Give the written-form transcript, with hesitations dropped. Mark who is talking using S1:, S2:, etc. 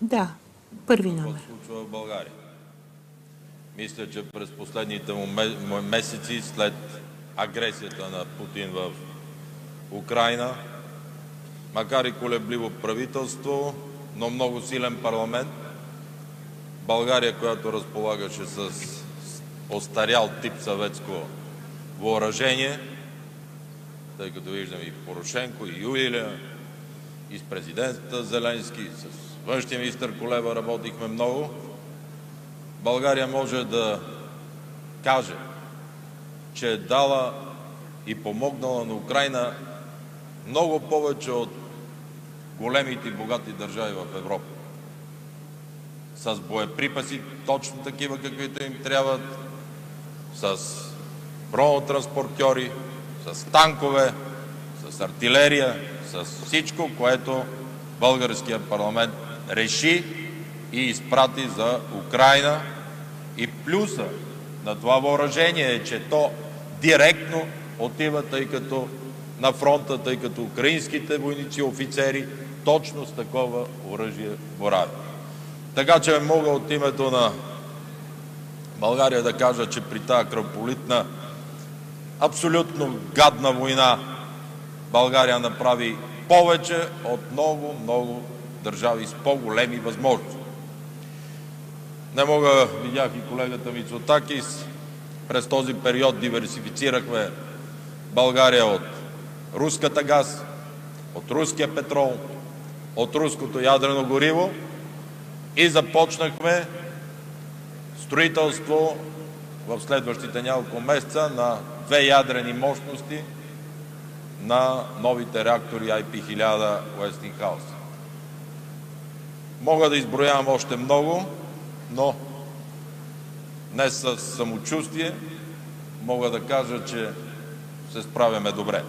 S1: Да, първи номер.
S2: Какво се случва в България? Мисля, че през последните месеци, след агресията на Путин в Украйна, макар и колебливо правителство, но много силен парламент, България, която разполагаше с остарял тип съветско въоръжение, тъй като виждам и Порошенко, и Юлия, и с президента Зеленски, и с външния министър Колеба работихме много, България може да каже, че е дала и помогнала на Украйна много повече от големите и богати държави в Европа. С боеприпаси, точно такива, каквито им трябват, с бронетранспортьори, с танкове, с артилерия, с всичко, което българският парламент реши и изпрати за Украйна. И плюса на това въоръжение е, че то директно отива, тъй като на фронта, тъй като украинските войници и офицери точно с такова оръжие боравят. Така че мога от името на България да кажа, че при тази кръвопролитна, абсолютно гадна война България направи повече от много, много държави с по-големи възможности. Не мога, видях и колегата Мицотакис, през този период диверсифицирахме България от руската газ, от руския петрол, от руското ядрено гориво и започнахме строителство в следващите няколко месеца на 2 ядрени мощности на новите реактори IP-1000 Westinghouse. Мога да изброявам още много, но днес със самочувствие мога да кажа, че се справяме добре.